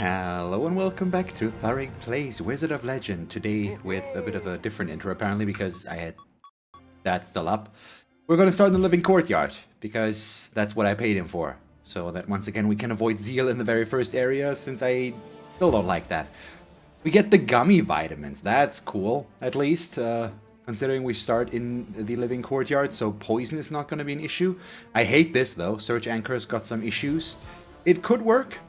Hello and welcome back to Thalric Plays Wizard of Legend. Today with a bit of a different intro apparently because I had that still up. We're going to start in the living courtyard because that's what I paid him for. So that once again we can avoid Zeal in the very first area since I still don't like that. We get the gummy vitamins. That's cool, at least. Considering we start in the living courtyard, so poison is not going to be an issue. I hate this though. Search Anchor's got some issues. It could work.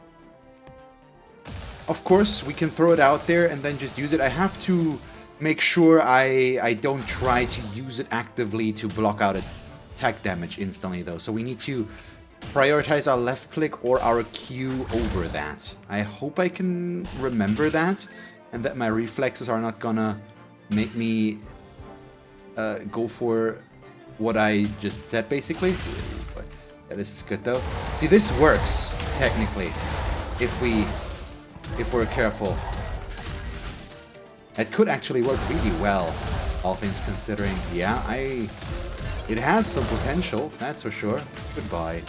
Of course, we can throw it out there and then just use it. I have to make sure I don't try to use it actively to block out attack damage instantly, though. So we need to prioritize our left click or our Q over that. I hope I can remember that and that my reflexes are not gonna make me go for what I just said, basically. But yeah, this is good, though. See, this works, technically, if we're careful. It could actually work really well, all things considering. Yeah, it has some potential, that's for sure. Goodbye.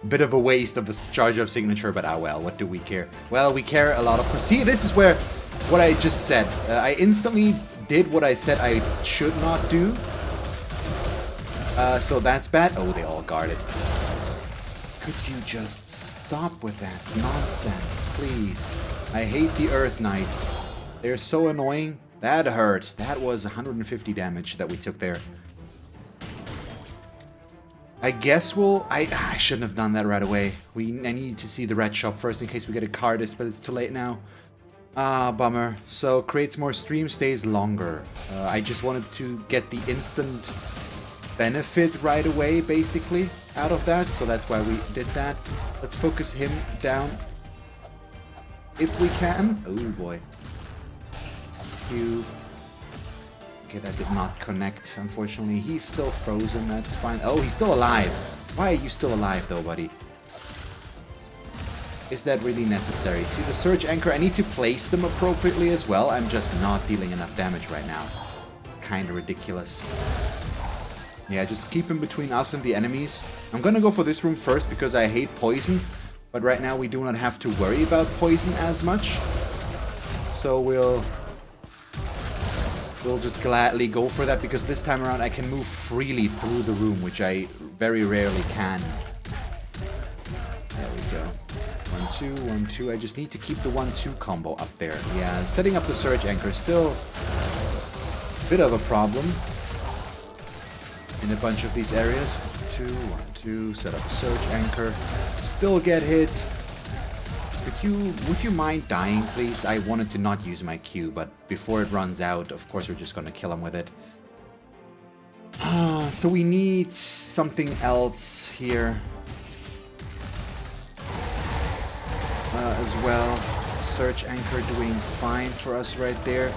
Bit of a waste of a charge of signature, but ah well, what do we care? Well, we care a lot of... See, this is where what I just said. I instantly did what I said I should not do. So that's bad. Oh, they all guarded. Could you just stop with that nonsense, please? I hate the Earth Knights. They're so annoying. That hurt. That was 150 damage that we took there. I guess we'll... I shouldn't have done that right away. I need to see the red shop first in case we get a cardist, but it's too late now. Ah, bummer. So, creates more stream, stays longer. I just wanted to get the instant benefit right away, basically, out of that. So that's why we did that. Let's focus him down if we can. Oh, boy. Q. Okay, that did not connect, unfortunately. He's still frozen, that's fine. Oh, he's still alive. Why are you still alive, though, buddy? Is that really necessary? See, the Surge Anchor, I need to place them appropriately as well. I'm just not dealing enough damage right now. Kinda ridiculous. Yeah, just keep him between us and the enemies. I'm gonna go for this room first because I hate poison. But right now we do not have to worry about poison as much. So we'll just gladly go for that because this time around I can move freely through the room, which I very rarely can. There we go. 1-2, 1-2. I just need to keep the 1-2 combo up there. Yeah, setting up the Surge Anchor is still a bit of a problem in a bunch of these areas. 1-2, 1-2. Set up a Surge Anchor. Still get hit. Would you mind dying, please? I wanted to not use my Q, but before it runs out, of course we're just gonna kill him with it. So we need something else here. As well. Search Anchor doing fine for us right there.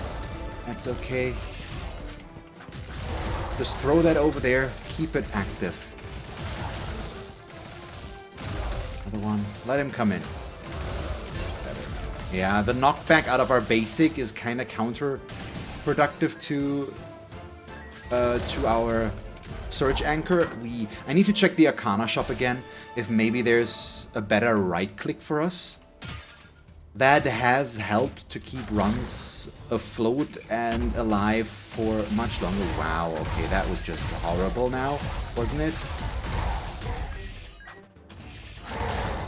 That's okay. Just throw that over there. Keep it active. Other one. Let him come in. Yeah, the knockback out of our basic is kind of counterproductive to our Search Anchor. I need to check the Arcana shop again. If maybe there's a better right click for us. That has helped to keep runs afloat and alive for much longer. Wow, okay, that was just horrible now, wasn't it?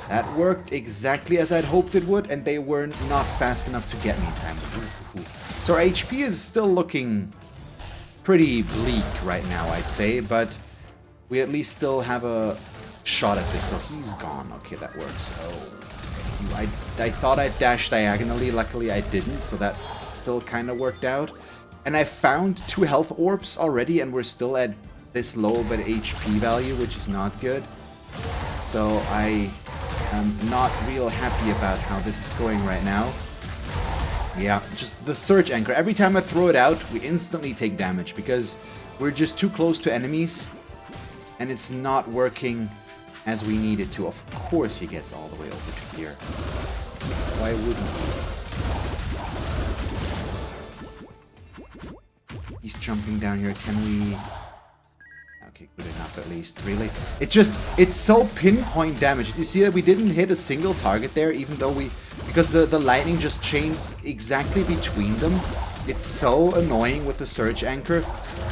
That worked exactly as I'd hoped it would, and they were not fast enough to get me in time. So our HP is still looking pretty bleak right now, I'd say, but we at least still have a shot at this. So he's gone. Okay, that works. Oh. I thought I'd dash diagonally, luckily I didn't, so that still kind of worked out. And I found 2 health orbs already, and we're still at this low of an HP value, which is not good. So I am not real happy about how this is going right now. Yeah, just the Surge Anchor. Every time I throw it out, we instantly take damage, because we're just too close to enemies, and it's not working as we need it to. Of course he gets all the way over to here. Why wouldn't he? He's jumping down here. Can we... Okay, good enough at least, really. It's so pinpoint damage. Did you see that we didn't hit a single target there, even though because the lightning just chained exactly between them. It's so annoying with the Surge Anchor.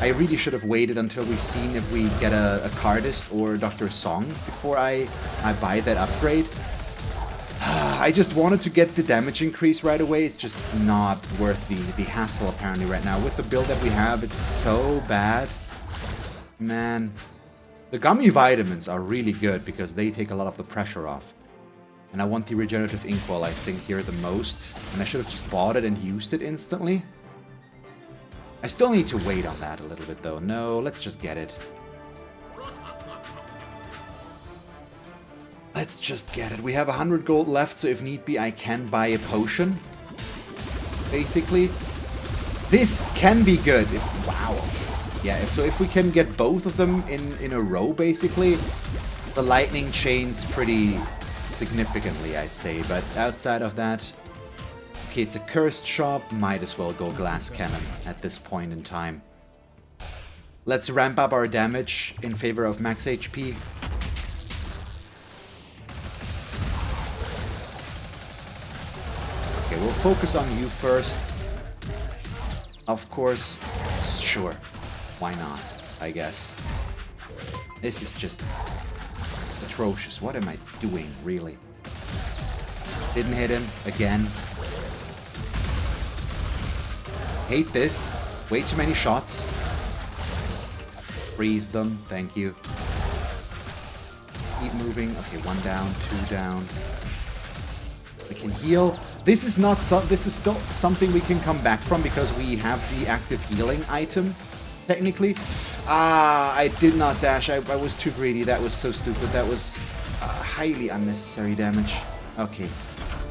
I really should have waited until we've seen if we get a Cardist or Dr. Song before I buy that upgrade. I just wanted to get the damage increase right away. It's just not worth the hassle apparently right now. With the build that we have, it's so bad. Man. The gummy vitamins are really good because they take a lot of the pressure off. And I want the regenerative inkwell, I think, here the most. And I should have just bought it and used it instantly. I still need to wait on that a little bit though. No, let's just get it. Let's just get it. We have 100 gold left, so if need be, I can buy a potion. Basically. This can be good. Wow. Yeah, so if we can get both of them in a row, basically, the lightning chains pretty significantly, I'd say. But outside of that, okay, it's a cursed shop. Might as well go glass cannon at this point in time. Let's ramp up our damage in favor of max HP. Okay, we'll focus on you first. Of course, sure. Why not, I guess. This is just atrocious. What am I doing, really? Didn't hit him again. Hate this. Way too many shots. Freeze them. Thank you. Keep moving. Okay, 1 down, 2 down. We can heal. This is not this is still something we can come back from because we have the active healing item, technically. Ah, I did not dash. I was too greedy. That was so stupid. That was highly unnecessary damage. Okay.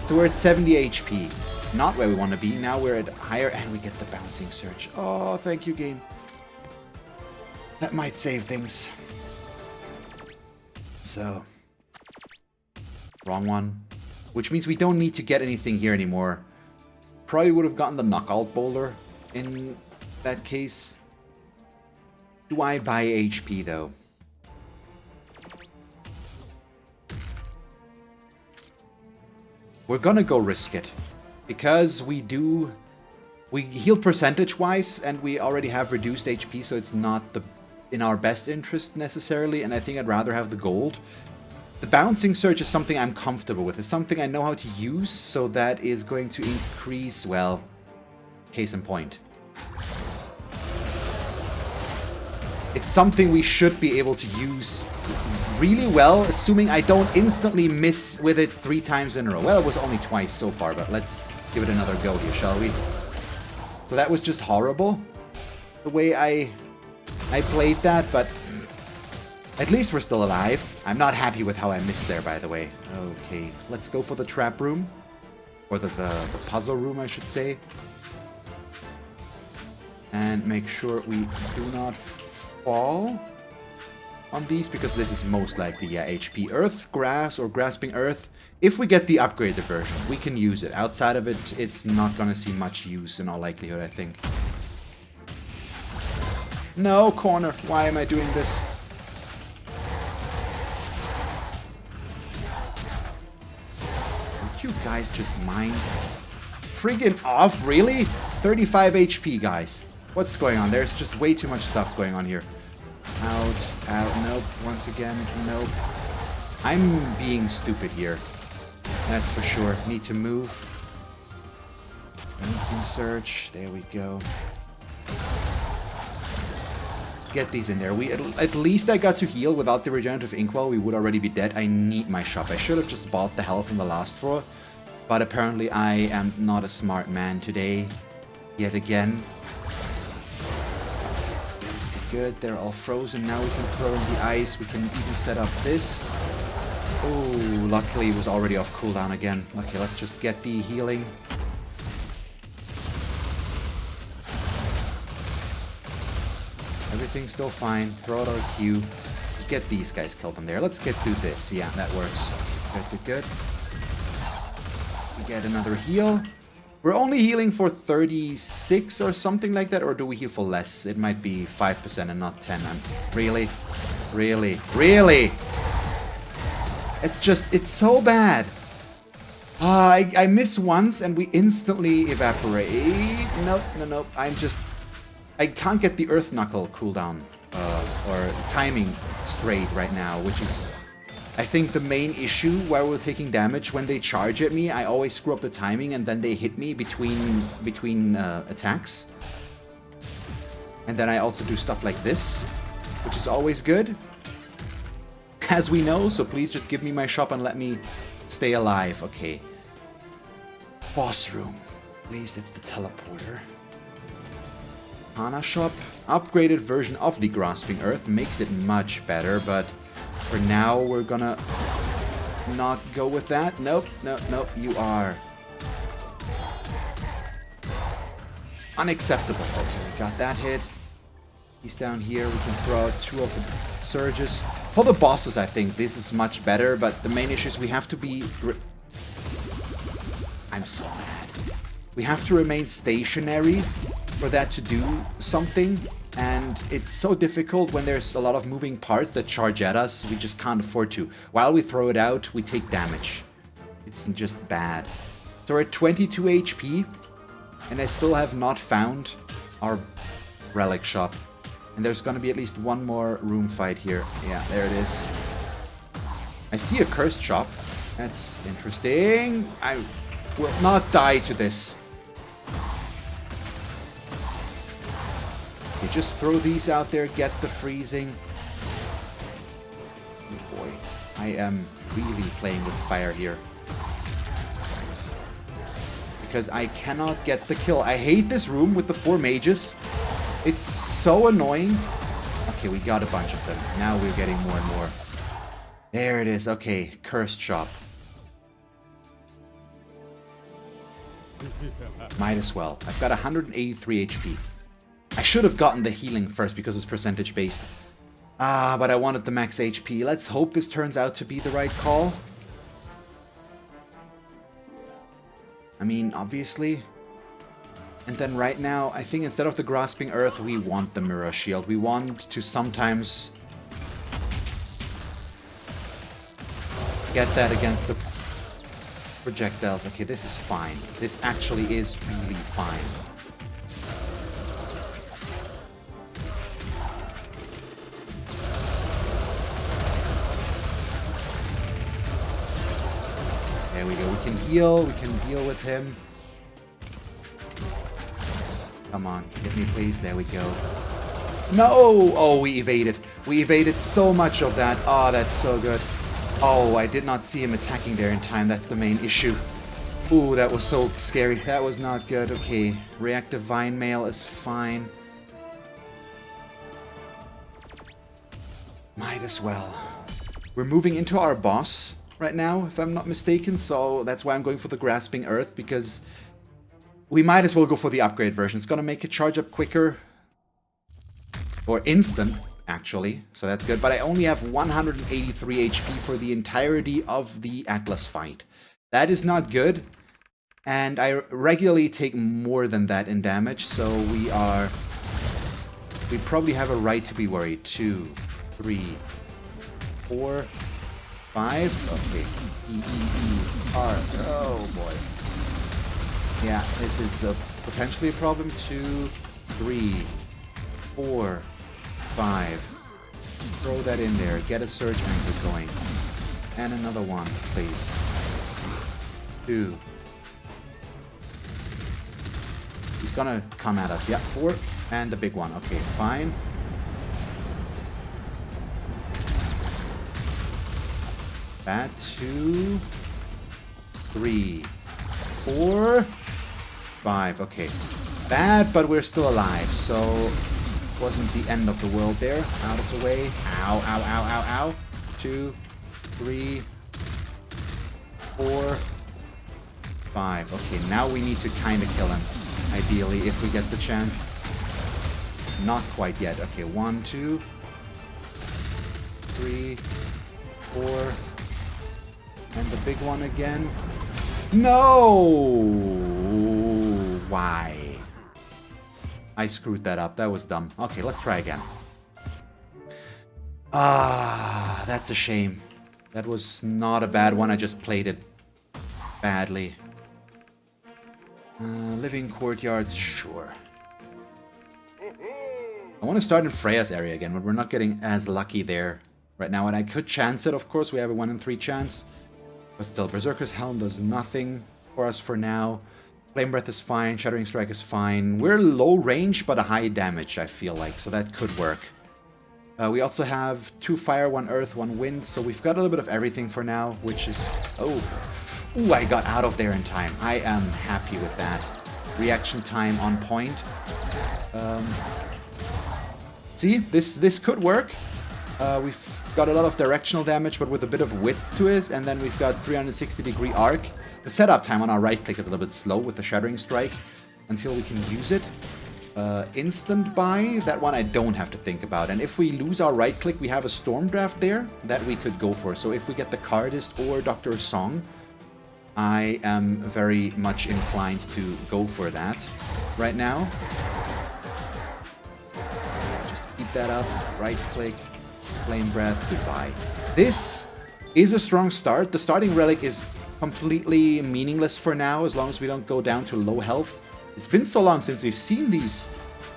So we're at 70 HP. Not where we want to be. Now we're at higher and we get the bouncing surge. Oh, thank you, game. That might save things. So. Wrong one. Which means we don't need to get anything here anymore. Probably would have gotten the knockout boulder in that case. Do I buy HP though? We're gonna go risk it. Because we heal percentage wise and we already have reduced HP, so it's not in our best interest necessarily, and I think I'd rather have the gold. The bouncing surge is something I'm comfortable with. It's something I know how to use, so that is going to increase, well, case in point. It's something we should be able to use really well, assuming I don't instantly miss with it 3 times in a row. Well, it was only twice so far, but let's give it another go here, shall we? So that was just horrible, the way I played that, but at least we're still alive. I'm not happy with how I missed there, by the way. Okay, let's go for the trap room. Or the puzzle room, I should say. And make sure we do not fall on these, because this is most likely, yeah, HP. Earth, grass, or grasping earth. If we get the upgraded version, we can use it. Outside of it, it's not gonna see much use in all likelihood, I think. No, corner. Why am I doing this? You guys just mind friggin' off, really? 35 HP, guys. What's going on? There's just way too much stuff going on here. Out, nope. Once again, nope. I'm being stupid here. That's for sure. Need to move. Bouncing search. There we go. Let's get these in there. At least I got to heal. Without the regenerative inkwell, we would already be dead. I need my shop. I should have just bought the health from the last floor. But apparently I am not a smart man today. Yet again. Good, they're all frozen. Now we can throw in the ice. We can even set up this. Oh, luckily it was already off cooldown again. Okay, let's just get the healing. Everything's still fine. Throw out our Q. Just get these guys killed in there. Let's get through this. Yeah, that works. Good, good, good. We get another heal. We're only healing for 36 or something like that, or do we heal for less? It might be 5% and not 10. Really? Really? Really? It's just, it's so bad. I miss once and we instantly evaporate. Nope, nope. I can't get the Earth Knuckle cooldown or timing straight right now, which is, I think, the main issue while we're taking damage. When they charge at me, I always screw up the timing and then they hit me between attacks. And then I also do stuff like this, which is always good, as we know, so please just give me my shop and let me stay alive. Okay. Boss room. At least it's the teleporter. Hana shop. Upgraded version of the Grasping Earth makes it much better, but for now we're gonna not go with that. Nope, nope, you are unacceptable. Okay, we got that hit. He's down here. We can throw out 2 of the surges. For the bosses, I think this is much better, but the main issue is we have to be... I'm so mad. We have to remain stationary for that to do something, and it's so difficult when there's a lot of moving parts that charge at us. We just can't afford to. While we throw it out, we take damage. It's just bad. So we're at 22 HP, and I still have not found our relic shop. And there's gonna be at least one more room fight here. Yeah, there it is. I see a cursed shop. That's interesting. I will not die to this. Okay, just throw these out there, get the freezing. Oh boy, I am really playing with fire here. Because I cannot get the kill. I hate this room with the 4 mages. It's so annoying. Okay, we got a bunch of them. Now we're getting more and more. There it is. Okay, cursed shop. Might as well. I've got 183 HP. I should have gotten the healing first because it's percentage based. But I wanted the max HP. Let's hope this turns out to be the right call. I mean, obviously. And then right now, I think instead of the Grasping Earth, we want the Mirror Shield. We want to sometimes get that against the projectiles. Okay, this is fine. This actually is really fine. There we go. We can heal. We can deal with him. Come on, hit me please. There we go. No! Oh, we evaded. We evaded so much of that. Oh, that's so good. Oh, I did not see him attacking there in time. That's the main issue. Ooh, that was so scary. That was not good. Okay, reactive Vine Mail is fine. Might as well. We're moving into our boss right now, if I'm not mistaken, so that's why I'm going for the Grasping Earth, because we might as well go for the upgrade version. It's gonna make it charge up quicker. Or instant, actually. So that's good. But I only have 183 HP for the entirety of the Atlas fight. That is not good. And I regularly take more than that in damage. So we probably have a right to be worried. 2, 3, 4, 5. Okay. R. Oh boy. Yeah, this is potentially a problem. 2, 3, 4, 5. Throw that in there. Get a Surge Anchor going. And another one, please. 2. He's gonna come at us. Yeah, 4. And the big one. Okay, fine. That 2, 3, 4, 5. Okay. Bad, but we're still alive, so wasn't the end of the world there. Out of the way. Ow, ow, ow, ow, ow. 2, 3, 4, 5. Okay, now we need to kind of kill him, ideally, if we get the chance. Not quite yet. Okay, 1, 2, 3, 4, and the big one again. No! Why? I screwed that up. That was dumb. Okay, let's try again. Ah, that's a shame. That was not a bad one. I just played it badly. Living courtyards, sure. I want to start in Freya's area again, but we're not getting as lucky there right now. And I could chance it, of course. We have a 1 in 3 chance. But still, Berserker's Helm does nothing for us for now. Flame Breath is fine. Shattering Strike is fine. We're low range, but a high damage, I feel like. So that could work. We also have 2 fire, 1 earth, 1 wind. So we've got a little bit of everything for now, which is... Oh. Ooh, I got out of there in time. I am happy with that. Reaction time on point. See, this could work. We've got a lot of directional damage, but with a bit of width to it. And then we've got 360-degree arc. The setup time on our right click is a little bit slow with the Shattering Strike until we can use it. Instant buy, that one I don't have to think about. And if we lose our right click, we have a Storm Draft there that we could go for. So if we get the Cardist or Doctor's Song, I am very much inclined to go for that right now. Just keep that up. Right click, Flame Breath, goodbye. This is a strong start. The starting relic is completely meaningless for now as long as we don't go down to low health. It's been so long since we've seen this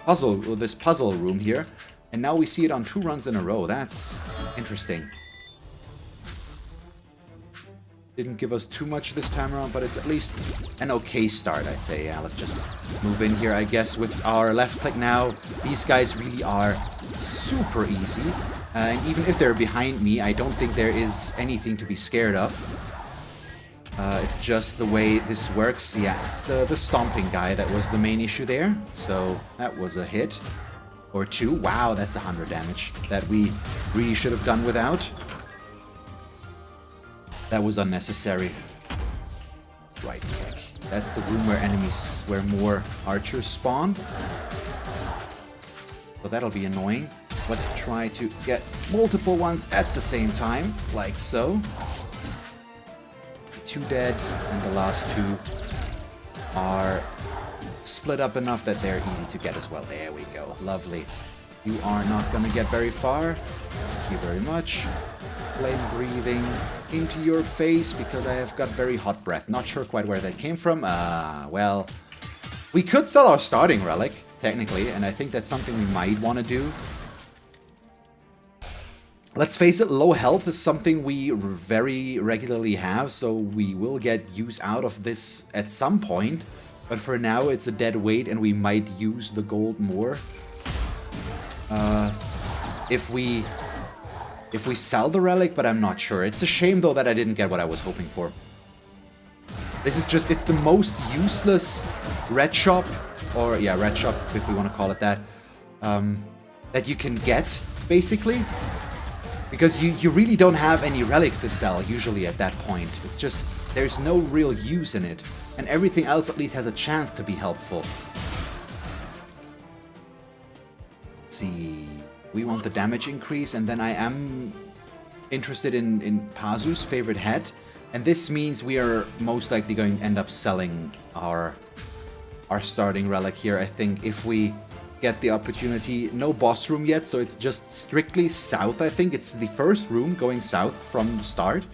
puzzle room here, and now we see it on 2 runs in a row. That's interesting. Didn't give us too much this time around, but it's at least an okay start, I'd say. Yeah, let's just move in here, I guess, with our left click now. These guys really are super easy. And even if they're behind me, I don't think there is anything to be scared of. It's just the way this works. Yeah, it's the stomping guy that was the main issue there. So that was a hit. Or 2. Wow, that's 100 damage that we really should have done without. That was unnecessary. Right click. That's the room where more archers spawn. So that'll be annoying. Let's try to get multiple ones at the same time, like so. 2 dead, and the last 2 are split up enough that they're easy to get as well. There we go. Lovely. You are not going to get very far. Thank you very much. Flame breathing into your face because I have got very hot breath. Not sure quite where that came from. Well, we could sell our starting relic, technically, and I think that's something we might want to do. Let's face it, low health is something we very regularly have, so we will get use out of this at some point. But for now, it's a dead weight, and we might use the gold more. If we sell the relic, but I'm not sure. It's a shame, though, that I didn't get what I was hoping for. This is just, it's the most useless red shop, or yeah, red shop, if we want to call it that, that you can get, basically. Because you really don't have any relics to sell, usually, at that point. It's just, there's no real use in it. And everything else at least has a chance to be helpful. Let's see, we want the damage increase, and then I am interested in Pazu's favorite head. And this means we are most likely going to end up selling our starting relic here, I think, if we get the opportunity. No boss room yet, so it's just strictly south, I think. It's the first room going south from the start,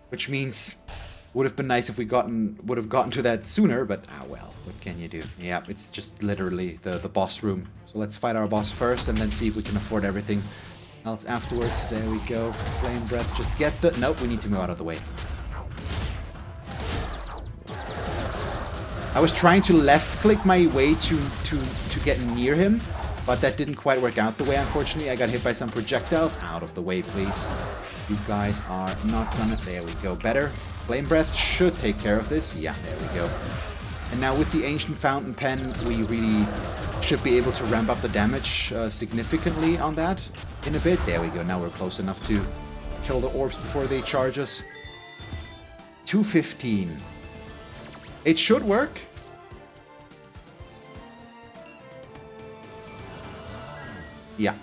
which means would have been nice if we would have gotten to that sooner, but well, what can you do? Yeah, it's just literally the boss room. So let's fight our boss first and then see if we can afford everything else afterwards. There we go. Flame Breath, just get the... Nope, we need to move out of the way. I was trying to left-click my way to get near him, but that didn't quite work out the way, unfortunately. I got hit by some projectiles. Out of the way, please. You guys are not gonna... There we go. Better. Flame Breath should take care of this. Yeah, there we go. And now with the Ancient Fountain Pen, we really should be able to ramp up the damage significantly on that in a bit. There we go. Now we're close enough to kill the orbs before they charge us. 215. It should work. Yeah,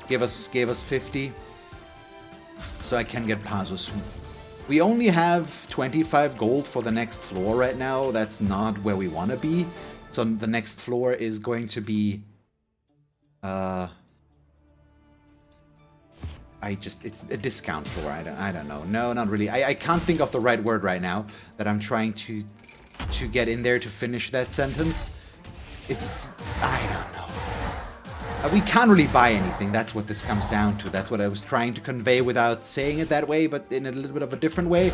gave us 50. So I can get Pazu's. We only have 25 gold for the next floor right now. That's not where we want to be. So the next floor is going to be... it's a discount floor. I don't know. No, not really. I can't think of the right word right now that I'm trying to get in there to finish that sentence. It's... I don't know. We can't really buy anything. That's what this comes down to. That's what I was trying to convey without saying it that way, but in a little bit of a different way.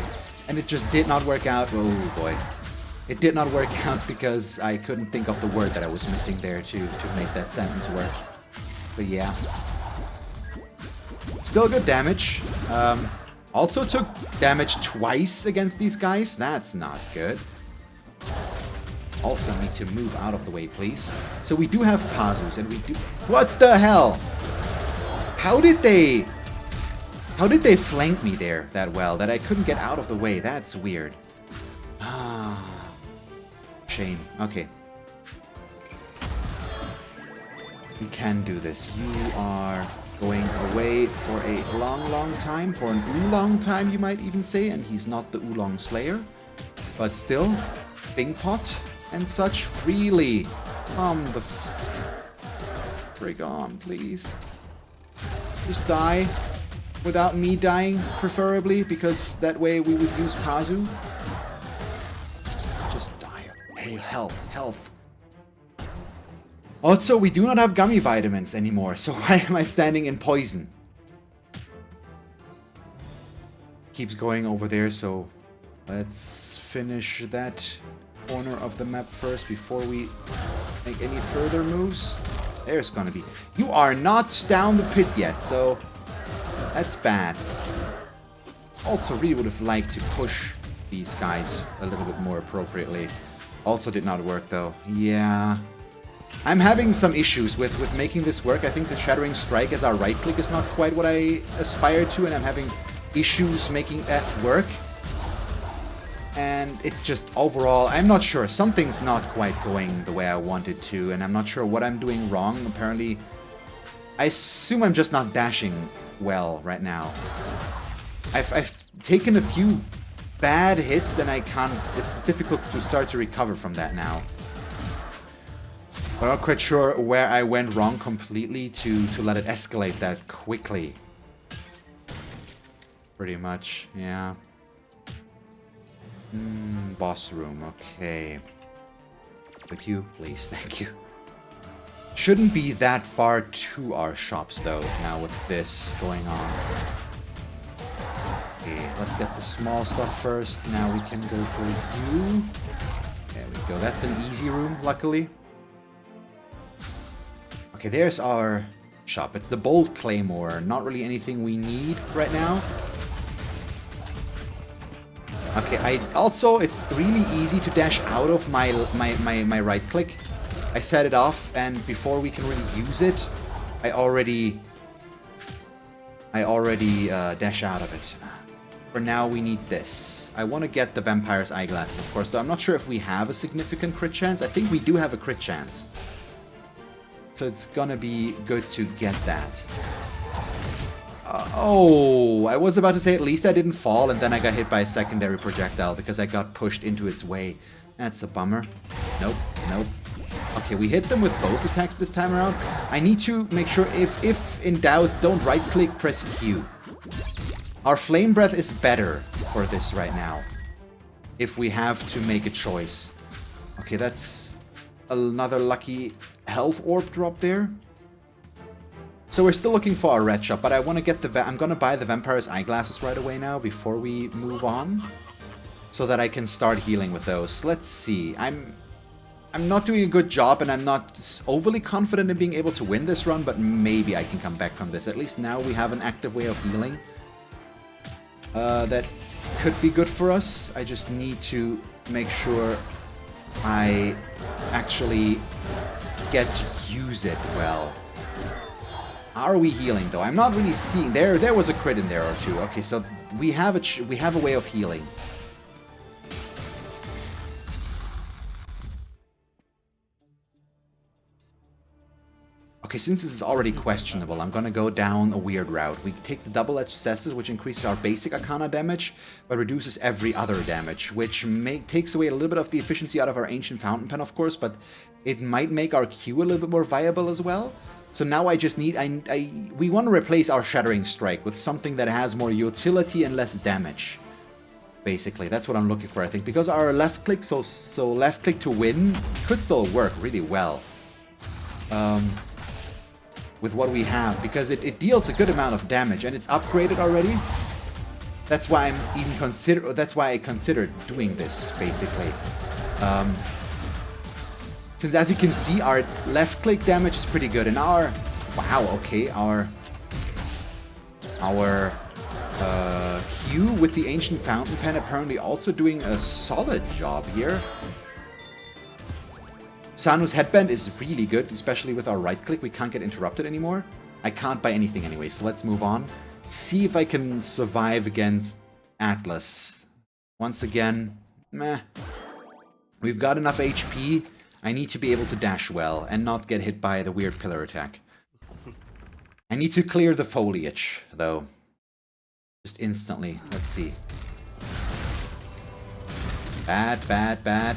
And it just did not work out. Oh, boy. It did not work out because I couldn't think of the word that I was missing there to make that sentence work. But yeah. Still good damage. Also took damage twice against these guys. That's not good. Also need to move out of the way, please. So we do have Pazus, and we do... What the hell? How did they flank me there that well that I couldn't get out of the way? That's weird. Ah, shame. Okay. We can do this. You are going away for a long time, for an oolong time, you might even say, and he's not the oolong slayer, but still, Bing Pot and such. Really, come the frig on, please. Just die without me dying, preferably, because that way we would use Pazu. Just die. Hey, health. Also, we do not have gummy vitamins anymore, so why am I standing in poison? Keeps going over there, so let's finish that corner of the map first before we make any further moves. There's gonna be... You are not down the pit yet, so that's bad. Also, really would have liked to push these guys a little bit more appropriately. Also did not work, though. Yeah... I'm having some issues with making this work. I think the Shattering Strike as our right click is not quite what I aspire to, and I'm having issues making that work. And it's just overall, I'm not sure. Something's not quite going the way I wanted to, and I'm not sure what I'm doing wrong. Apparently, I assume I'm just not dashing well right now. I've taken a few bad hits, and I can't... It's difficult to start to recover from that now. I'm not quite sure where I went wrong completely to let it escalate that quickly. Pretty much, yeah. Boss room, okay. Thank you, please, thank you. Shouldn't be that far to our shops, though, now with this going on. Okay, let's get the small stuff first. Now we can go for you. There we go, that's an easy room, luckily. Okay, there's our shop. It's the Bold Claymore. Not really anything we need right now. Okay, it's really easy to dash out of my right click. I set it off, and before we can really use it, I already dash out of it. For now, we need this. I want to get the Vampire's Eyeglasses, of course, though I'm not sure if we have a significant crit chance. I think we do have a crit chance. So it's gonna be good to get that. Oh, I was about to say at least I didn't fall, and then I got hit by a secondary projectile because I got pushed into its way. That's a bummer. Nope. Okay, we hit them with both attacks this time around. I need to make sure, if in doubt, don't right-click, press Q. Our Flame Breath is better for this right now, if we have to make a choice. Okay, that's another lucky health orb drop there. So we're still looking for our red shop, but I want to get I'm gonna buy the Vampire's Eyeglasses right away now before we move on, so that I can start healing with those. Let's see. I'm not doing a good job, and I'm not overly confident in being able to win this run, but maybe I can come back from this. At least now we have an active way of healing. That could be good for us. I just need to make sure I actually get to use it well. Are we healing, though? I'm not really seeing... There was a crit in there or two. Okay, so we have a way of healing. Okay, since this is already questionable, I'm gonna go down a weird route. We take the double-edged cestus, which increases our basic Arcana damage, but reduces every other damage, which takes away a little bit of the efficiency out of our Ancient Fountain Pen, of course, but it might make our Q a little bit more viable as well. So now I just need... we want to replace our Shattering Strike with something that has more utility and less damage. Basically, that's what I'm looking for, I think. Because our left click, so left click to win, could still work really well. With what we have, because it deals a good amount of damage, and it's upgraded already. That's why that's why I considered doing this, basically. Since, as you can see, our left click damage is pretty good, and our... Wow, okay, our Q with the Ancient Fountain Pen apparently also doing a solid job here. Sanu's Headband is really good, especially with our right click. We can't get interrupted anymore. I can't buy anything anyway, so let's move on. See if I can survive against Atlas. Once again, meh. We've got enough HP. I need to be able to dash well and not get hit by the weird pillar attack. I need to clear the foliage, though. Just instantly. Let's see. Bad, bad, bad.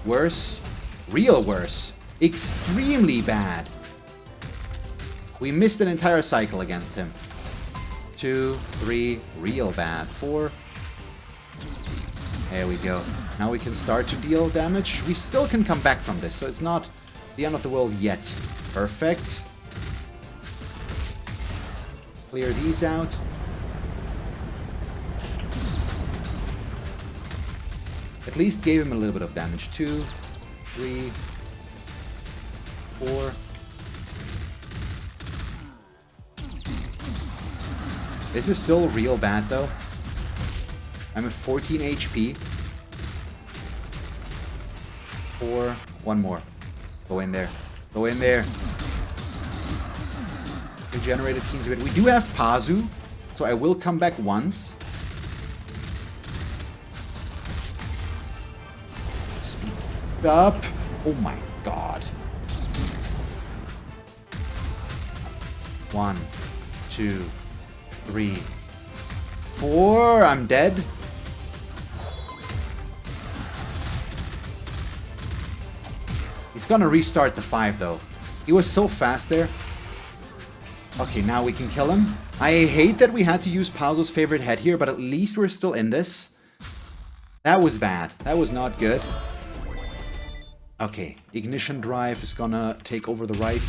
Worse. Real worse. Extremely bad. We missed an entire cycle against him. 2, 3, real bad. 4. There we go. Now we can start to deal damage. We still can come back from this, so it's not the end of the world yet. Perfect. Clear these out. At least gave him a little bit of damage. 2, 3, 4. This is still real bad though. I'm at 14 HP. 4. One more. Go in there. Go in there. Regenerated teams of it. We do have Pazu, so I will come back once. Speed up. Oh my god. 1, 2, 3, 4. I'm dead. He's gonna restart the 5 though. He was so fast there. Okay, now we can kill him. I hate that we had to use Pazu's favorite head here, but at least we're still in this. That was bad. That was not good. Okay, Ignition Drive is gonna take over the right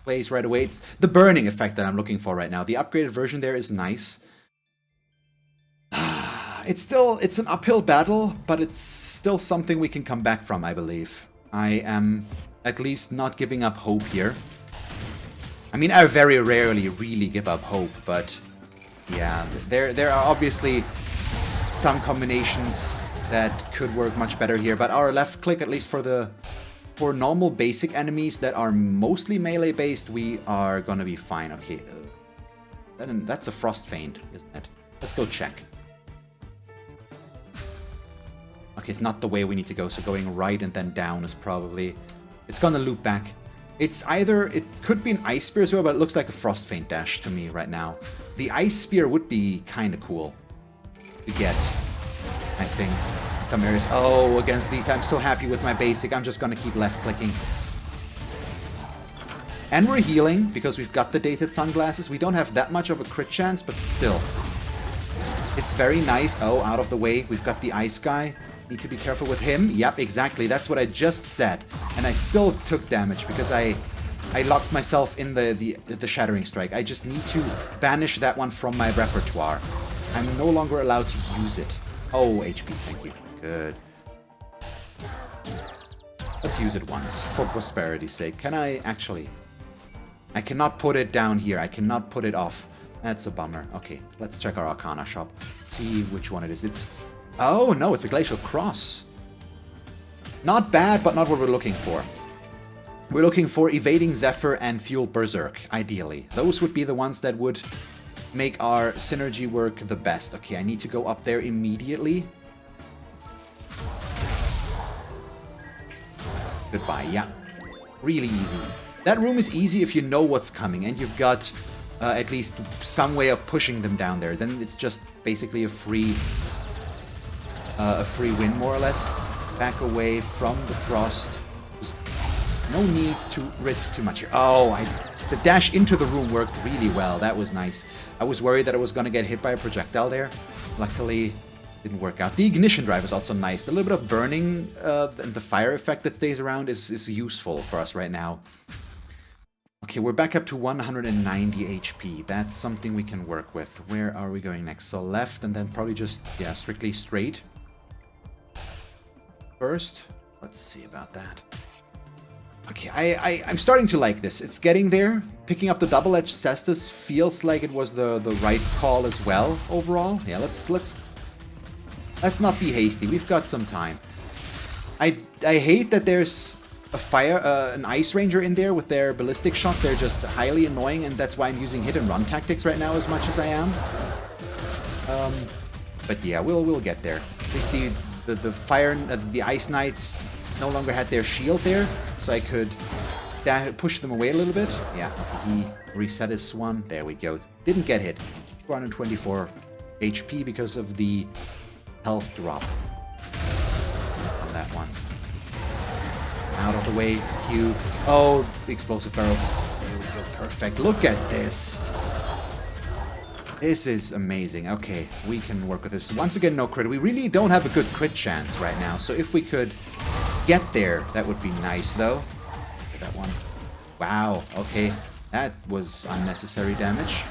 place right away. It's the burning effect that I'm looking for right now. The upgraded version there is nice. It's an uphill battle, but it's still something we can come back from, I believe. I am at least not giving up hope here. I mean, I very rarely really give up hope, but yeah, there are obviously some combinations that could work much better here. But our left click, at least for normal basic enemies that are mostly melee based, we are gonna be fine. Okay, that's a Frost Feint, isn't it? Let's go check. Okay, it's not the way we need to go, so going right and then down is probably... It's gonna loop back. It's either... It could be an Ice Spear as well, but it looks like a Frost Feint dash to me right now. The Ice Spear would be kind of cool to get, I think, in some areas. Oh, against these, I'm so happy with my basic. I'm just gonna keep left-clicking. And we're healing, because we've got the Dated Sunglasses. We don't have that much of a crit chance, but still. It's very nice. Oh, out of the way. We've got the Ice Guy. Need to be careful with him. Yep, exactly. That's what I just said. And I still took damage because I locked myself in the Shattering Strike. I just need to banish that one from my repertoire. I'm no longer allowed to use it. Oh, HP, thank you. Good. Let's use it once, for prosperity's sake. Can I actually? I cannot put it down here. I cannot put it off. That's a bummer. Okay, let's check our Arcana shop. See which one it is. It's... Oh, no, it's a Glacial Cross. Not bad, but not what we're looking for. We're looking for Evading Zephyr and Fuel Berserk, ideally. Those would be the ones that would make our synergy work the best. Okay, I need to go up there immediately. Goodbye, yeah. Really easy. That room is easy if you know what's coming and you've got at least some way of pushing them down there. Then it's just basically a free win, more or less. Back away from the frost. Just no need to risk too much here. Oh, the dash into the room worked really well. That was nice. I was worried that I was going to get hit by a projectile there. Luckily, didn't work out. The ignition drive is also nice. A little bit of burning and the fire effect that stays around is useful for us right now. Okay, we're back up to 190 HP. That's something we can work with. Where are we going next? So left and then probably just, yeah, strictly straight. First, let's see about that. Okay, I'm starting to like this. It's getting there. Picking up the double-edged cestus feels like it was the right call as well overall. Yeah, let's not be hasty. We've got some time. I hate that there's an ice ranger in there with their ballistic shots. They're just highly annoying, and that's why I'm using hit and run tactics right now as much as I am. But yeah, we'll get there. At least the ice knights no longer had their shield there, so I could push them away a little bit. Yeah, he reset his swan. There we go. Didn't get hit. 424 HP because of the health drop on that one. Out of the way, Q. Oh, the explosive barrels. There we go. Perfect. Look at this. This is amazing. Okay, we can work with this. Once again, no crit. We really don't have a good crit chance right now. So if we could get there, that would be nice, though. Look at that one. Wow. Okay, that was unnecessary damage.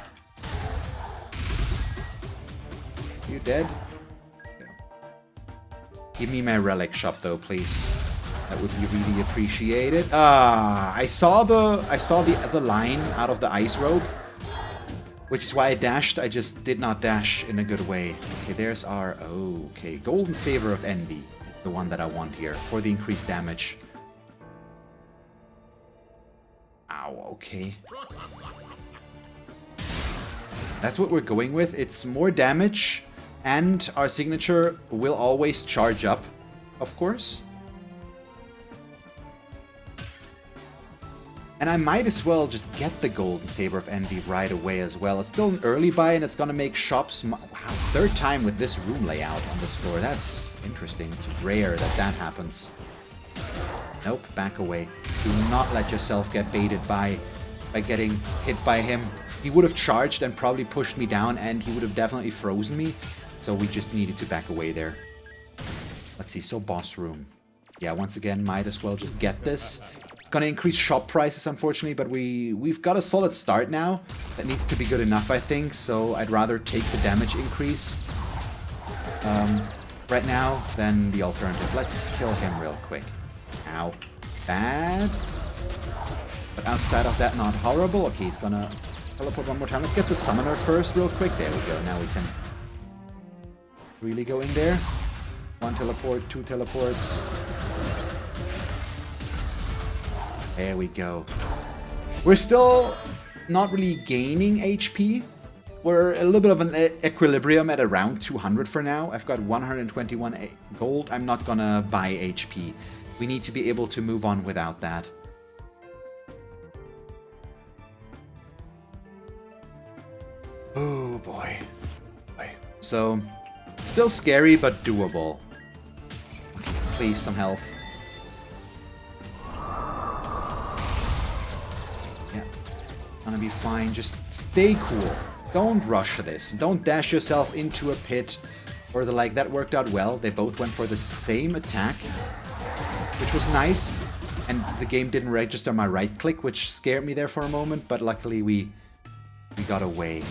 You dead? Give me my relic shop, though, please. That would be really appreciated. I saw the line out of the ice robe, which is why I dashed. I just did not dash in a good way. Okay, there's our... Okay, Golden Saver of Envy. The one that I want here for the increased damage. Ow, okay. That's what we're going with. It's more damage, and our signature will always charge up, of course. And I might as well just get the Golden Saber of Envy right away as well. It's still an early buy, and it's going to make shops... Wow, third time with this room layout on this floor. That's interesting. It's rare that happens. Nope, back away. Do not let yourself get baited by getting hit by him. He would have charged and probably pushed me down, and he would have definitely frozen me. So we just needed to back away there. Let's see, so boss room. Yeah, once again, might as well just get this. It's gonna increase shop prices, unfortunately, but we've got a solid start now. That needs to be good enough, I think, so I'd rather take the damage increase right now than the alternative. Let's kill him real quick. Ow. Bad. But outside of that, not horrible. Okay, he's gonna teleport one more time. Let's get the summoner first real quick. There we go. Now we can really go in there. One teleport, two teleports. There we go. We're still not really gaining HP. We're a little bit of an equilibrium at around 200 for now. I've got 121 gold. I'm not gonna buy HP. We need to be able to move on without that. Oh boy. So, still scary, but doable. Okay, please, some health. Yeah, gonna be fine. Just stay cool. Don't rush this. Don't dash yourself into a pit or the like. That worked out well. They both went for the same attack, which was nice. And the game didn't register my right click, which scared me there for a moment. But luckily we got away.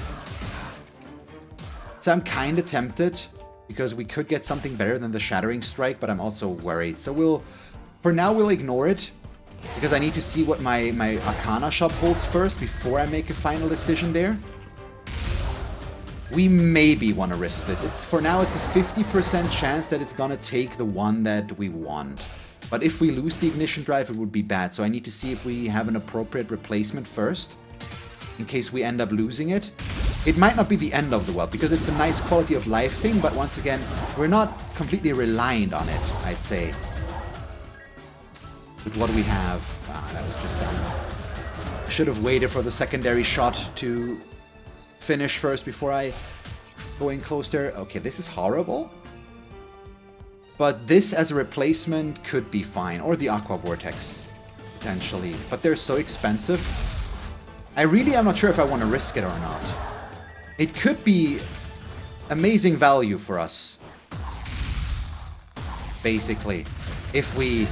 So I'm kind of tempted, because we could get something better than the Shattering Strike, but I'm also worried. So for now we'll ignore it, because I need to see what my Arcana shop holds first before I make a final decision there. We maybe want to risk this. For now it's a 50% chance that it's gonna take the one that we want. But if we lose the Ignition Drive, it would be bad. So I need to see if we have an appropriate replacement first, in case we end up losing it. It might not be the end of the world, because it's a nice quality of life thing, but once again, we're not completely reliant on it, I'd say. With what we have. Ah, that was just dumb. Should have waited for the secondary shot to finish first before I go in close there. Okay, this is horrible. But this as a replacement could be fine. Or the Aqua Vortex, potentially. But they're so expensive. I really am not sure if I want to risk it or not. It could be amazing value for us. Basically. If we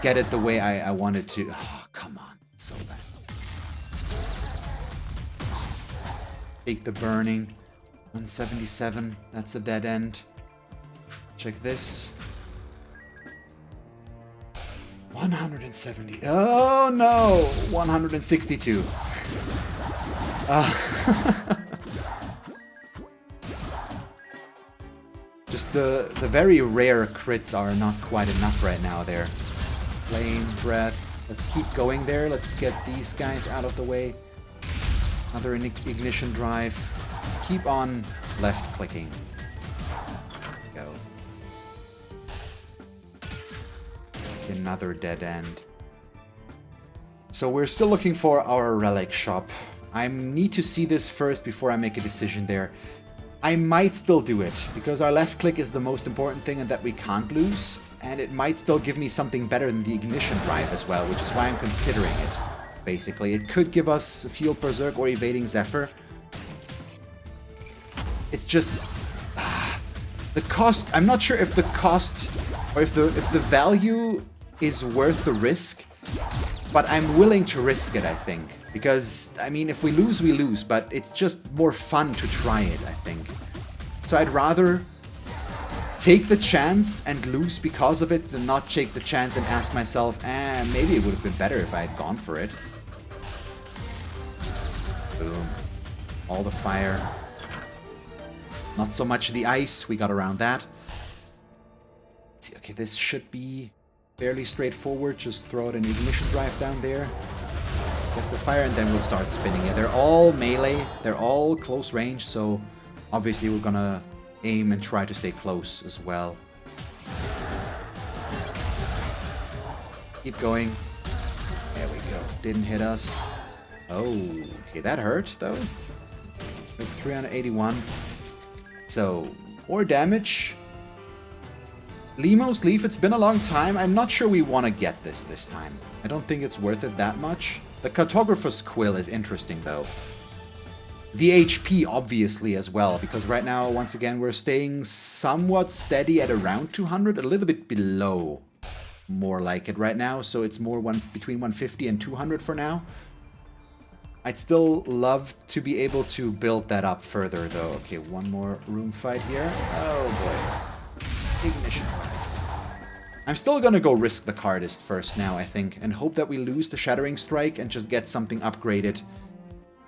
get it the way I wanted to. Oh, come on. It's so bad. Take the burning. 177. That's a dead end. Check this. 170. Oh no! 162. Just the very rare crits are not quite enough right now there. Flame, breath. Let's keep going there. Let's get these guys out of the way. Another ignition drive. Let's keep on left clicking. Go. Another dead end. So we're still looking for our relic shop. I need to see this first before I make a decision there. I might still do it, because our left click is the most important thing and that we can't lose. And it might still give me something better than the ignition drive as well, which is why I'm considering it. Basically, it could give us Field Berserk or Evading Zephyr. It's just the cost. I'm not sure if the cost or if the value is worth the risk, but I'm willing to risk it, I think. Because, I mean, if we lose, but it's just more fun to try it, I think. So I'd rather take the chance and lose because of it than not take the chance and ask myself, maybe it would have been better if I had gone for it. Boom. All the fire. Not so much the ice, we got around that. Okay, this should be fairly straightforward. Just throw out an ignition drive down there. Get the fire and then we'll start spinning it. They're all melee, they're all close range, so obviously we're gonna aim and try to stay close as well. Keep going. There we go. Didn't hit us. Oh, okay, that hurt though. 381. So, more damage. Lemo's Leaf, it's been a long time. I'm not sure we want to get this time. I don't think it's worth it that much. The Cartographer's Quill is interesting though. The HP obviously as well, because right now, once again, we're staying somewhat steady at around 200, a little bit below. More like it right now, so it's more between 150 and 200 for now. I'd still love to be able to build that up further though. Okay, one more room fight here. Oh boy. Ignition. I'm still gonna go risk the Cardist first now, I think, and hope that we lose the Shattering Strike and just get something upgraded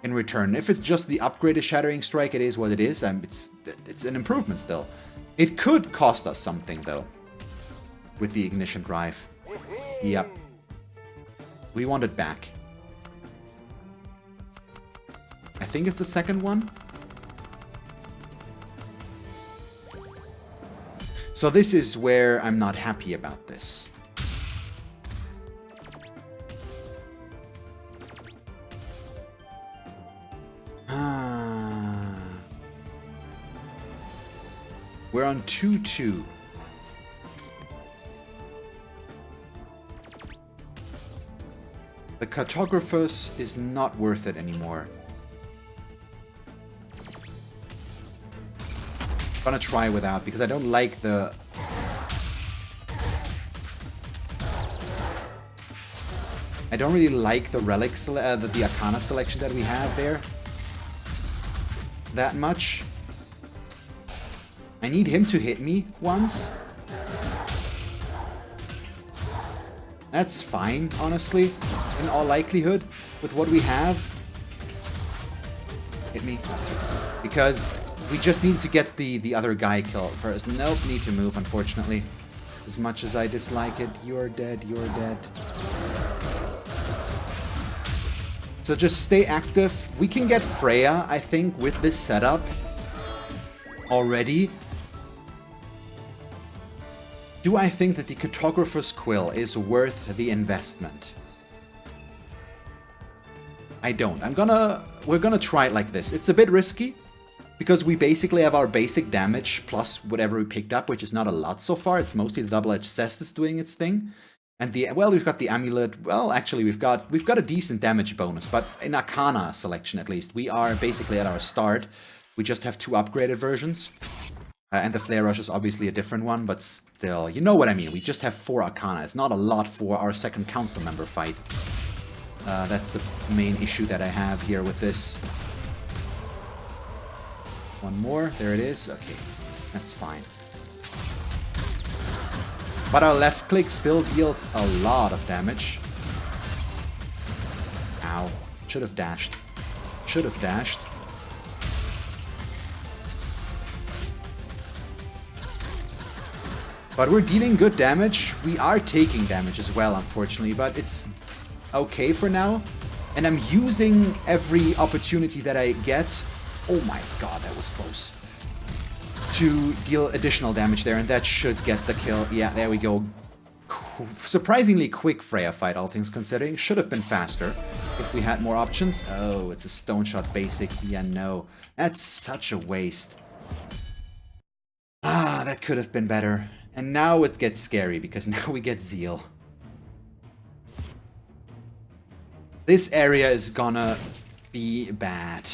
in return. If it's just the upgraded Shattering Strike, it is what it is. It's an improvement still. It could cost us something though, with the Ignition Drive. Yep. We want it back. I think it's the second one. So this is where I'm not happy about this. We're on 2-2. The Cartographer's is not worth it anymore. I'm gonna try without because I don't like the I don't really like the relics, the Arcana selection that we have there that much. I need him to hit me once. That's fine, honestly, in all likelihood, with what we have. Hit me. Because we just need to get the other guy killed first. Nope, need to move, unfortunately. As much as I dislike it, you're dead, you're dead. So just stay active. We can get Freya, I think, with this setup already. Do I think that the Cartographer's Quill is worth the investment? I don't. We're gonna try it like this. It's a bit risky, because we basically have our basic damage plus whatever we picked up, which is not a lot so far. It's mostly the double-edged cestus doing its thing. And we've got the amulet. Well, actually, we've got a decent damage bonus, but in Arcana selection at least, we are basically at our start. We just have 2 upgraded versions. And the Flare Rush is obviously a different one, but still, you know what I mean. We just have 4 Arcana. It's not a lot for our second council member fight. That's the main issue that I have here with this. One more. There it is. Okay, that's fine. But our left click still deals a lot of damage. Ow. Should have dashed. Should have dashed. But we're dealing good damage. We are taking damage as well, unfortunately, but it's okay for now. And I'm using every opportunity that I get. Oh my god, that was close. To deal additional damage there, and that should get the kill. Yeah, there we go. Surprisingly quick Freya fight, all things considering. Should have been faster if we had more options. Oh, it's a stone shot basic. Yeah, no. That's such a waste. Ah, that could have been better. And now it gets scary, because now we get Zeal. This area is gonna be bad.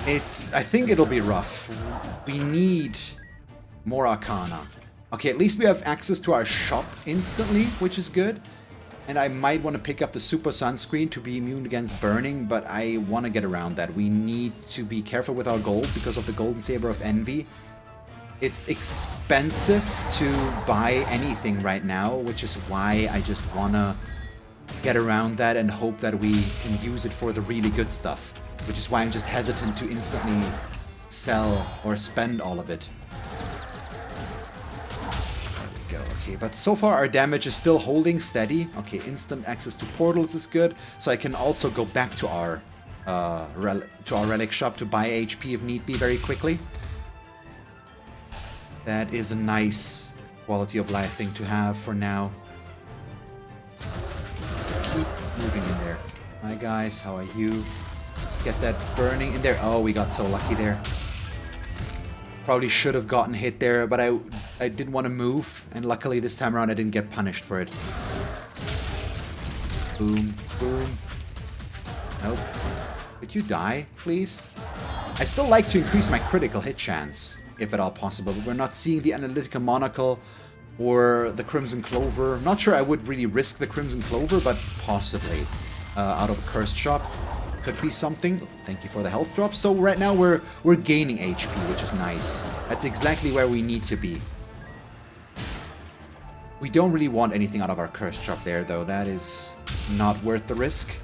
I think it'll be rough. We need more Arcana. Okay, at least we have access to our shop instantly, which is good. And I might want to pick up the Super Sunscreen to be immune against burning, but I want to get around that. We need to be careful with our gold because of the Golden Saber of Envy. It's expensive to buy anything right now, which is why I just want to get around that and hope that we can use it for the really good stuff. Which is why I'm just hesitant to instantly sell or spend all of it. There we go. Okay, but so far our damage is still holding steady. Okay, instant access to portals is good. So I can also go back to our relic shop to buy HP if need be very quickly. That is a nice quality of life thing to have for now. Keep moving in there. Hi guys, how are you? Get that burning in there. Oh, we got so lucky there. Probably should have gotten hit there, but I didn't want to move. And luckily this time around I didn't get punished for it. Boom, boom. Nope. Could you die, please? I still like to increase my critical hit chance, if at all possible. But we're not seeing the Analytical Monocle or the Crimson Clover. I'm not sure I would really risk the Crimson Clover, but possibly out of a Cursed Shop. Could be something. Thank you for the health drop. So right now we're gaining HP, which is nice. That's exactly where we need to be. We don't really want anything out of our Cursed Shop there, though. That is not worth the risk.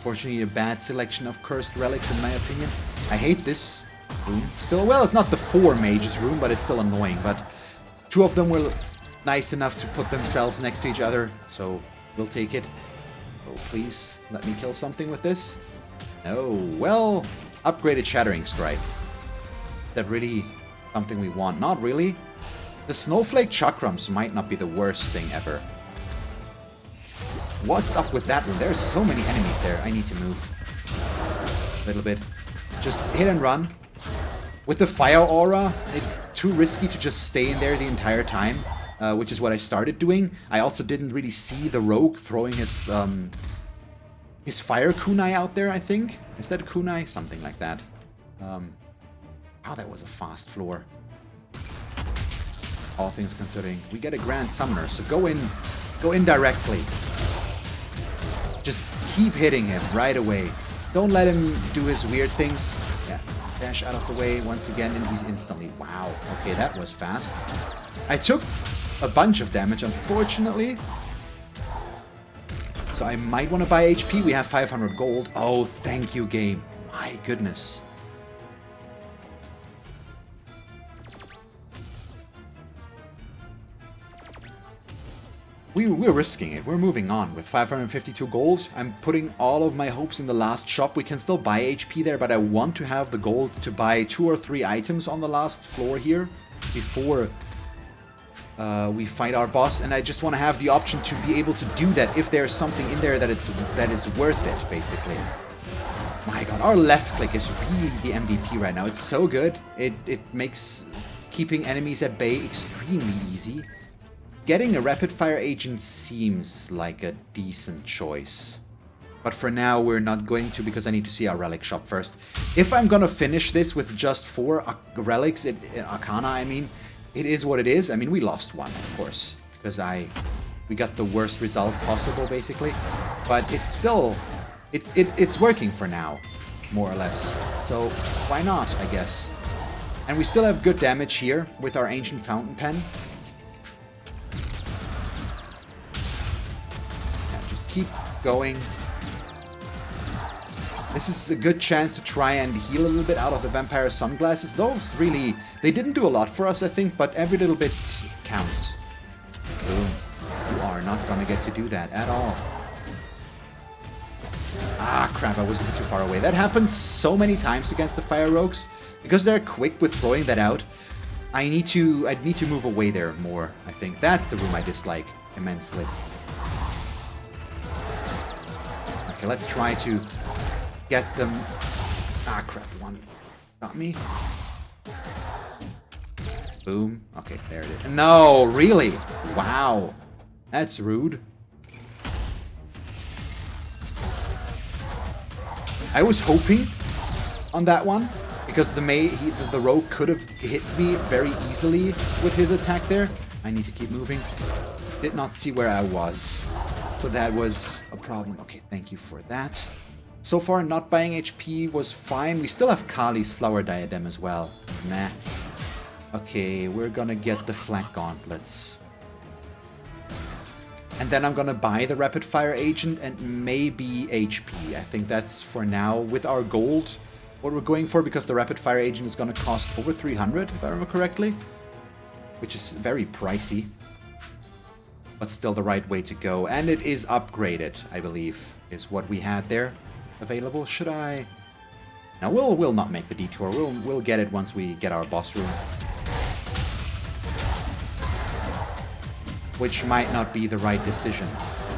Fortunately, a bad selection of cursed relics, in my opinion. I hate this room. Still, well, it's not the 4 mages room, but it's still annoying. But 2 of them were nice enough to put themselves next to each other, so we'll take it. Oh, please, let me kill something with this. Oh, well, upgraded Shattering Strike. Is that really something we want? Not really. The Snowflake Chakrams might not be the worst thing ever. What's up with that room? There's so many enemies there. I need to move a little bit. Just hit and run. With the Fire Aura, it's too risky to just stay in there the entire time. Which is what I started doing. I also didn't really see the rogue throwing his fire kunai out there, I think. Is that a kunai? Something like that. Oh, that was a fast floor. All things considering. We get a Grand Summoner, so go in directly. Just keep hitting him right away. Don't let him do his weird things. Yeah, dash out of the way once again, and he's instantly... Wow, okay, that was fast. I took a bunch of damage, unfortunately. So I might want to buy HP. We have 500 gold. Oh, thank you, game. My goodness. We're risking it. We're moving on with 552 gold. I'm putting all of my hopes in the last shop. We can still buy HP there, but I want to have the gold to buy 2 or 3 items on the last floor here. before we fight our boss, and I just want to have the option to be able to do that if there's something in there that is worth it, basically. My god, our left click is really the MVP right now. It's so good. It makes keeping enemies at bay extremely easy. Getting a rapid fire agent seems like a decent choice. But for now, we're not going to, because I need to see our relic shop first. If I'm gonna finish this with just 4 relics, Arcana, I mean, it is what it is. I mean, we lost one, of course, because we got the worst result possible, basically. But it's still, it's working for now, more or less. So why not, I guess. And we still have good damage here with our Ancient Fountain Pen. Yeah, just keep going. This is a good chance to try and heal a little bit out of the Vampire Sunglasses. Those really, they didn't do a lot for us, I think, but every little bit counts. Boom. You are not gonna get to do that at all. Ah, crap, I was a bit too far away. That happens so many times against the Fire Rogues. Because they're quick with throwing that out, I'd need to move away there more, I think. That's the room I dislike immensely. Okay, let's try to get them. Ah, crap, one got me. Boom. Okay, there it is. No, really? Wow. That's rude. I was hoping on that one, because the rogue could have hit me very easily with his attack there. I need to keep moving. Did not see where I was. So that was a problem. Okay, thank you for that. So far, not buying HP was fine. We still have Kali's Flower Diadem as well. Nah. Okay, we're gonna get the Flak Gauntlets. And then I'm gonna buy the Rapid Fire Agent and maybe HP. I think that's for now with our gold what we're going for, because the Rapid Fire Agent is gonna cost over 300, if I remember correctly. Which is very pricey. But still the right way to go. And it is upgraded, I believe, is what we had there available. Should I? No, we'll not make the detour. We'll get it once we get our boss room. Which might not be the right decision,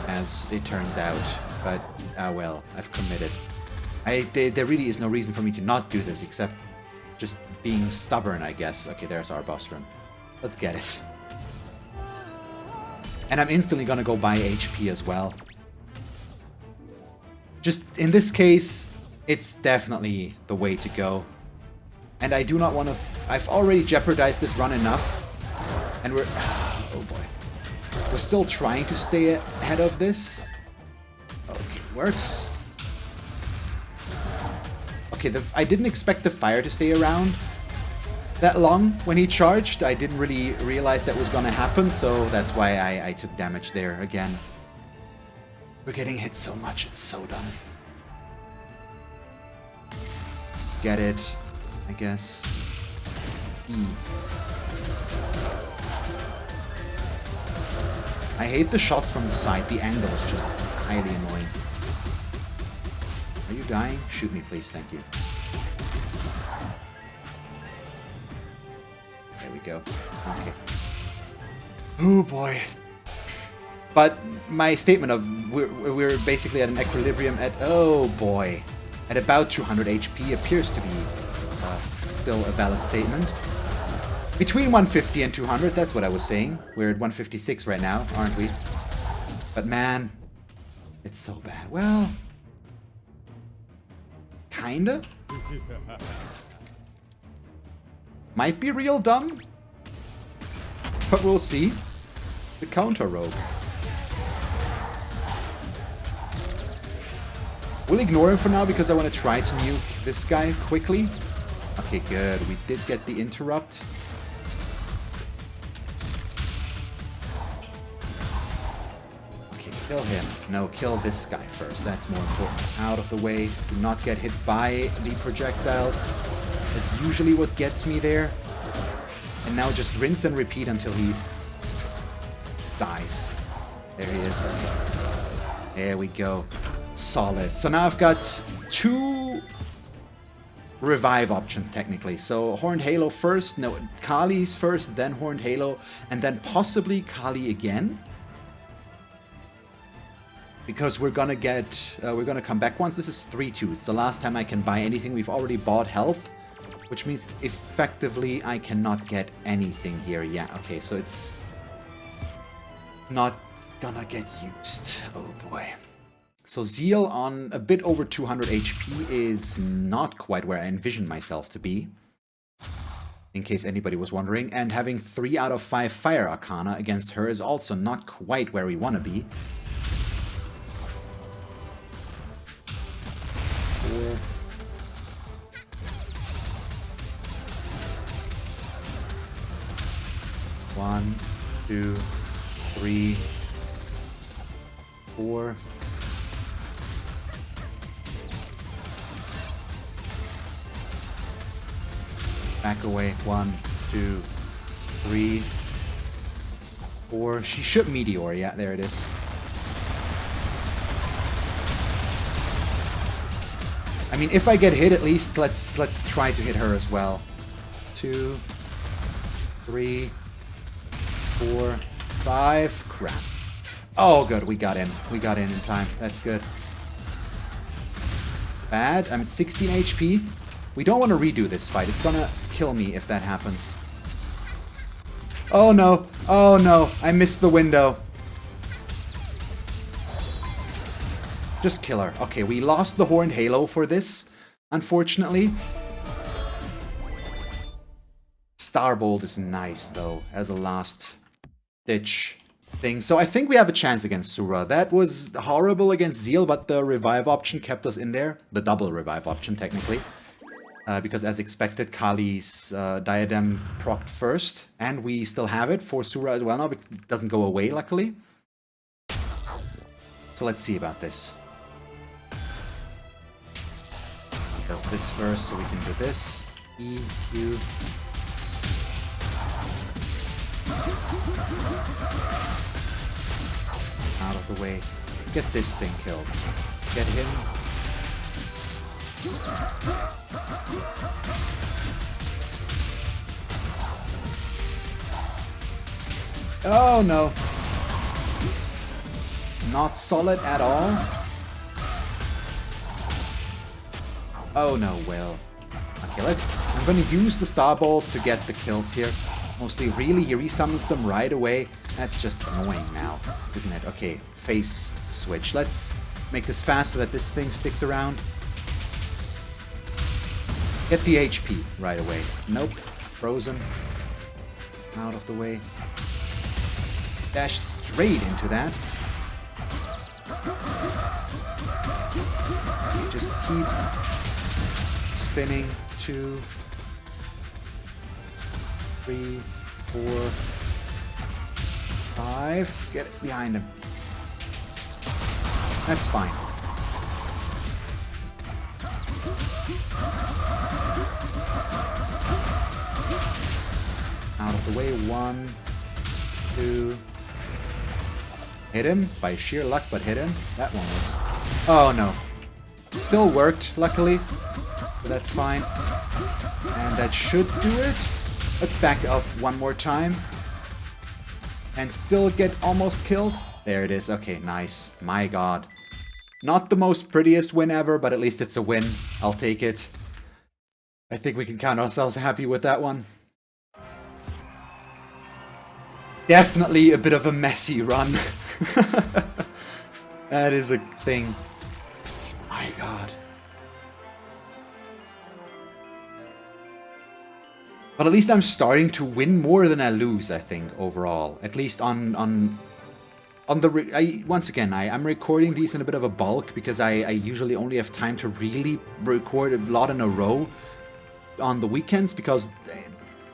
as it turns out. But, well, I've committed. There really is no reason for me to not do this, except just being stubborn, I guess. Okay, there's our boss room. Let's get it. And I'm instantly gonna go buy HP as well. Just, in this case, it's definitely the way to go. And I do not want to... I've already jeopardized this run enough. And we're... Oh boy. We're still trying to stay ahead of this. Okay, works. Okay, I didn't expect the fire to stay around that long when he charged. I didn't really realize that was gonna happen, so that's why I took damage there again. We're getting hit so much, it's so dumb. Get it, I guess. I hate the shots from the side, the angle is just highly annoying. Are you dying? Shoot me please, thank you. There we go. Okay. Oh boy. But my statement of we're basically at an equilibrium at, oh boy, at about 200 HP appears to be still a valid statement. Between 150 and 200, that's what I was saying. We're at 156 right now, aren't we? But man, it's so bad. Well, kinda. Might be real dumb, but we'll see. The counter rogue. We'll ignore him for now because I want to try to nuke this guy quickly. Okay, good. We did get the interrupt. Okay, kill him. No, kill this guy first. That's more important. Out of the way. Do not get hit by the projectiles. That's usually what gets me there. And now just rinse and repeat until he dies. There he is. Okay. There we go. Solid. So now I've got two revive options, technically. So Horned Halo first, no, Kali's first, then Horned Halo, and then possibly Kali again. Because we're gonna come back once. This is 3-2. It's the last time I can buy anything. We've already bought health, which means effectively I cannot get anything here. Yeah, okay, so it's not gonna get used. Oh boy. So Zeal on a bit over 200 HP is not quite where I envisioned myself to be, in case anybody was wondering. And having 3 out of 5 Fire Arcana against her is also not quite where we want to be. 4. One, 2, 3, 4. Back away. 1, 2, 3, 4. She should meteor. Yeah, there it is. I mean, if I get hit, at least let's try to hit her as well. 2, 3, 4, 5. Crap. Oh, good. We got in. We got in time. That's good. Bad. I'm at 16 HP. We don't want to redo this fight. It's gonna kill me if that happens. Oh no. Oh no. I missed the window. Just kill her. Okay, we lost the Horned Halo for this, unfortunately. Starbolt is nice, though, as a last-ditch thing. So I think we have a chance against Sura. That was horrible against Zeal, but the revive option kept us in there. The double revive option, technically. Because as expected, Kali's diadem procced first. And we still have it for Sura as well now, because it doesn't go away, luckily. So let's see about this. Does this first, so we can do this. E, Q. Out of the way. Get this thing killed. Get him. Oh no. Not solid at all. Oh no, well. Okay, I'm gonna use the star balls to get the kills here. Mostly, really, he resummons them right away. That's just annoying now, isn't it? Okay, face switch. Let's make this fast so that this thing sticks around. Get the HP right away. Nope. Frozen. Out of the way. Dash straight into that. Just keep spinning. 2, 3, 4, 5. Get it behind him. That's fine. Out of the way. 1, 2. Hit him by sheer luck, but hit him. That one was. Oh no. Still worked, luckily. So that's fine. And that should do it. Let's back off one more time. And still get almost killed. There it is. Okay, nice. My god. Not the most prettiest win ever, but at least it's a win. I'll take it. I think we can count ourselves happy with that one. Definitely a bit of a messy run. That is a thing. My god. But at least I'm starting to win more than I lose, I think, overall. At least on the... once again, I'm recording these in a bit of a bulk because I usually only have time to really record a lot in a row on the weekends, because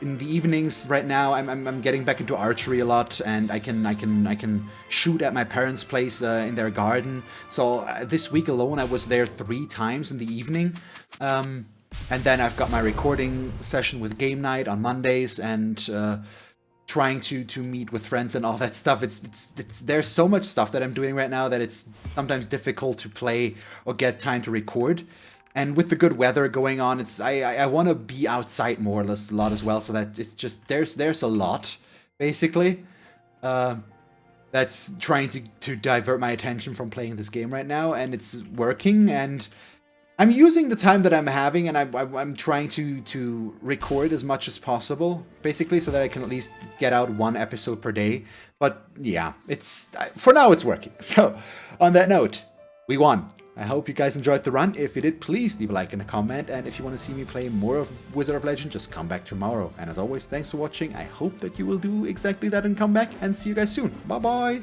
in the evenings right now I'm getting back into archery a lot, and I can shoot at my parents' place in their garden. So this week alone I was there 3 times in the evening. And then I've got my recording session with Game Night on Mondays, and trying to meet with friends and all that stuff. There's so much stuff that I'm doing right now that it's sometimes difficult to play or get time to record. And with the good weather going on, I want to be outside more a lot as well, so that it's just there's a lot basically that's trying to divert my attention from playing this game right now, and it's working. And I'm using the time that I'm having, and I'm trying to record as much as possible, basically, so that I can at least get out one episode per day. But yeah, for now it's working. So on that note, we won. I hope you guys enjoyed the run. If you did, please leave a like and a comment. And if you want to see me play more of Wizard of Legend, just come back tomorrow. And as always, thanks for watching. I hope that you will do exactly that and come back. And see you guys soon. Bye-bye.